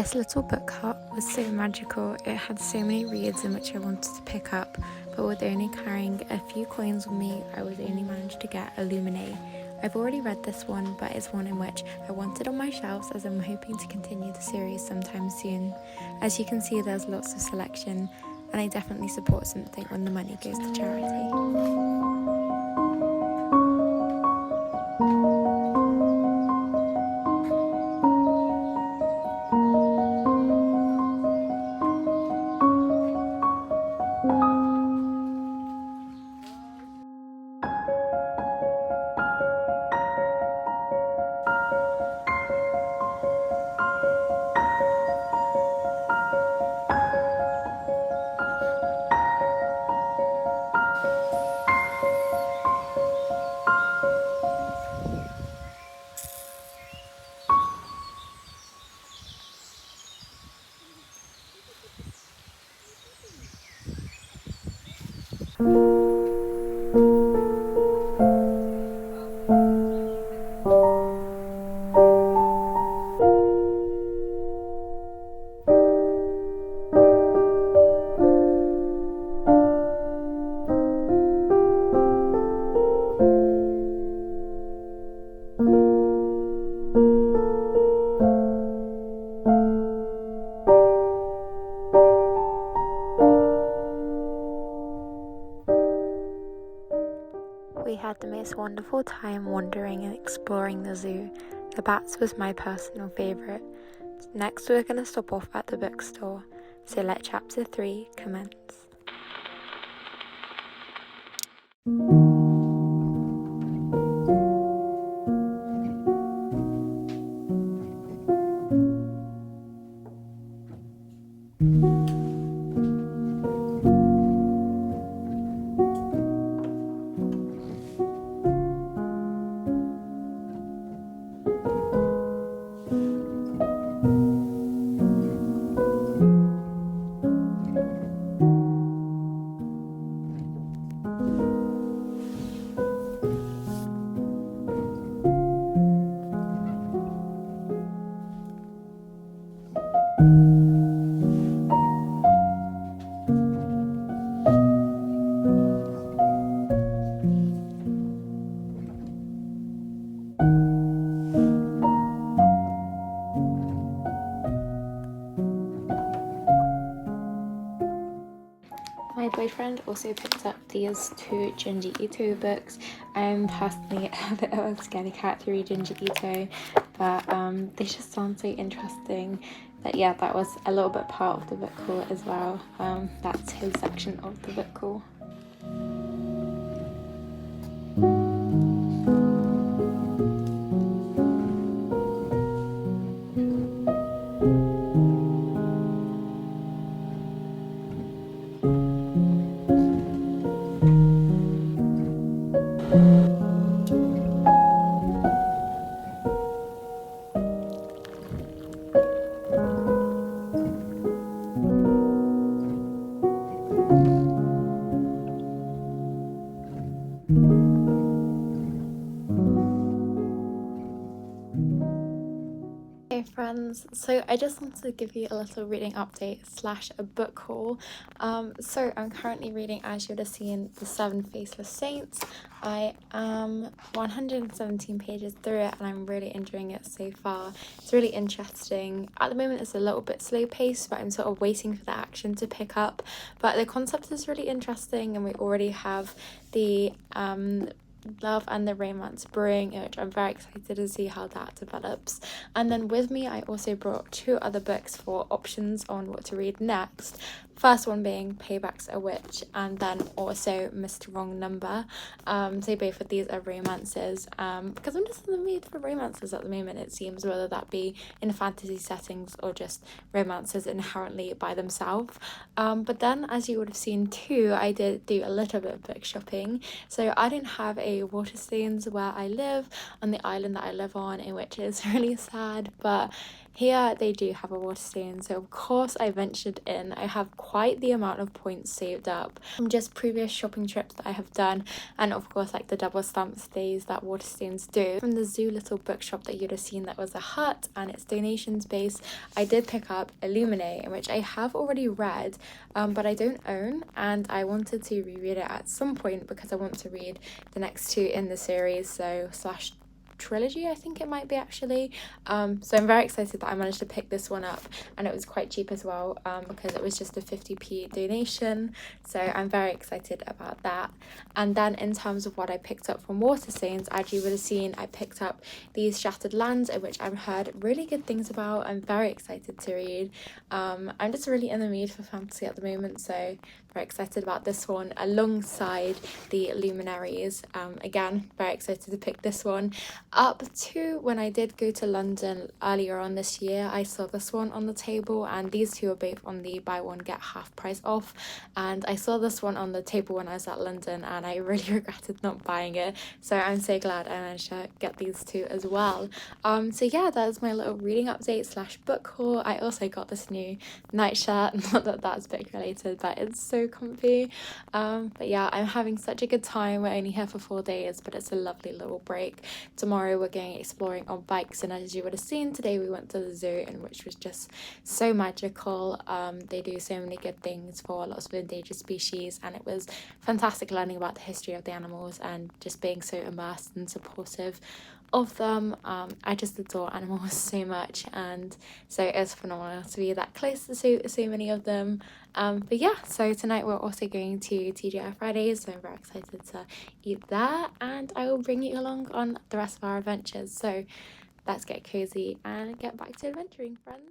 This little book cart was so magical. It had so many reads in which I wanted to pick up, but with only carrying a few coins with me, I was only managed to get a ᴍᴘᴇ. I've already read this one, but it's one in which I want it on my shelves as I'm hoping to continue the series sometime soon. As you can see, there's lots of selection, and I definitely support something when the money goes to charity. We had the most wonderful time wandering and exploring the zoo. The bats was my personal favourite. Next we're going to stop off at the bookstore, so let chapter 3 commence. My boyfriend also picked up these two ᴍᴇ괱괱 books. I'm personally a bit of a scaredy cat to read ᴍᴇ괱괱, but they just sound so interesting. But yeah, that was a little bit part of the book haul as well. That's his section of the book haul. Hey friends, so I just wanted to give you a little reading update / a book haul. So I'm currently reading, as you would have seen, The Seven Faceless Saints. I am 117 pages through it and I'm really enjoying it so far. It's really interesting. At the moment it's a little bit slow paced, but I'm sort of waiting for the action to pick up. But the concept is really interesting and we already have the love and the romance brewing, which I'm very excited to see how that develops. And then with me I also brought 2 other books for options on what to read next. First one being Payback's a Witch, and then also Mr. Wrong Number. So both of these are romances, because I'm just in the mood for romances at the moment, it seems, whether that be in fantasy settings or just romances inherently by themselves. But then, as you would have seen too, I did do a little bit of book shopping. So I don't have a Waterstones where I live, on the island that I live on, in which is really sad, but Here they do have a water stain, so of course I ventured in. I have quite the amount of points saved up from just previous shopping trips that I have done, and of course like the double stamp stays that water stains do. From the zoo little bookshop that you'd have seen that was a hut and it's donations based, I did pick up ᴏᴘᴇᴜ, which I have already read, but I don't own, and I wanted to reread it at some point because I want to read the next two in the series, so slash trilogy I think it might be actually. So I'm very excited that I managed to pick this one up, and it was quite cheap as well, because it was just a 50p donation, so I'm very excited about that. And then in terms of what I picked up from water stains, as you would have seen, I picked up these Shattered Lands, in which I've heard really good things about. I'm very excited to read. I'm just really in the mood for fantasy at the moment, so very excited about this one alongside the Luminaries. Again, very excited to pick this one. Up to when I did go to London earlier on this year, I saw this one on the table, and these two are both on the buy one get half price off, and I saw this one on the table when I was at London and I really regretted not buying it, so I'm so glad I managed to get these two as well. So yeah, that's my little reading update slash book haul. I also got this new nightshirt, not that that's book related, but it's so comfy. But yeah, I'm having such a good time. We're only here for 4 days, but it's a lovely little break. Tomorrow we're going exploring on bikes, and as you would have seen today, we went to the zoo, and which was just so magical. They do so many good things for lots of endangered species, and it was fantastic learning about the history of the animals and just being so immersed and supportive of them. I just adore animals so much, and so it's phenomenal to be that close to so many of them. But yeah, so tonight we're also going to TGI Fridays, so I'm very excited to eat there, and I will bring you along on the rest of our adventures. So let's get cozy and get back to adventuring, friends.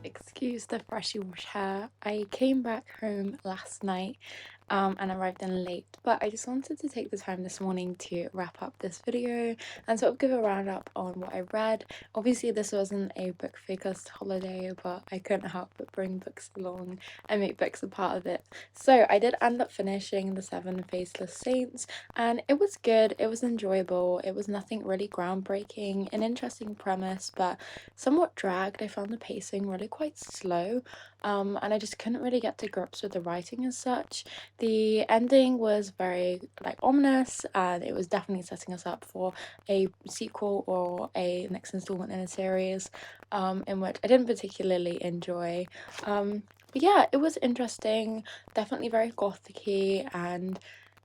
Excuse the freshly washed hair. I came back home last night and arrived in late, but I just wanted to take the time this morning to wrap up this video and sort of give a roundup on what I read. Obviously this wasn't a book focused holiday, but I couldn't help but bring books along and make books a part of it. So I did end up finishing The Seven Faceless Saints, and it was good, it was enjoyable, it was nothing really groundbreaking, an interesting premise but somewhat dragged. I found the pacing really quite slow, and I just couldn't really get to grips with the writing as such. The ending was very like ominous, and it was definitely setting us up for a sequel or a next installment in a series, in which I didn't particularly enjoy. But yeah, it was interesting, definitely very gothic-y and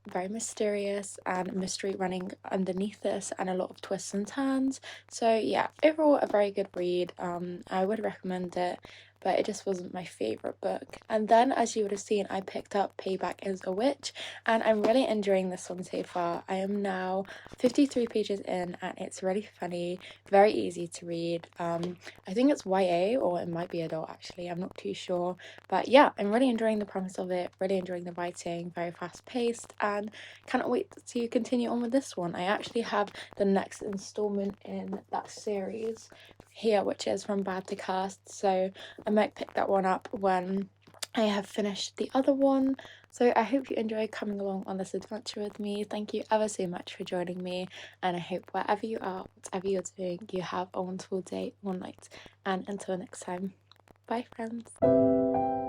very mysterious, and mystery running underneath this, and a lot of twists and turns. So yeah, overall a very good read. I would recommend it, but it just wasn't my favorite book. And then, as you would have seen, I picked up Payback is a Witch, and I'm really enjoying this one so far. I am now 53 pages in, and it's really funny, very easy to read. I think it's YA, or it might be adult actually, I'm not too sure, but yeah, I'm really enjoying the premise of it, really enjoying the writing, very fast paced, and cannot wait to continue on with this one. I actually have the next installment in that series here, which is From Bad to Cursed, so I might pick that one up when I have finished the other one. So I hope you enjoyed coming along on this adventure with me. Thank you ever so much for joining me, and I hope wherever you are, whatever you're doing, you have a wonderful day or night. And until next time, bye friends.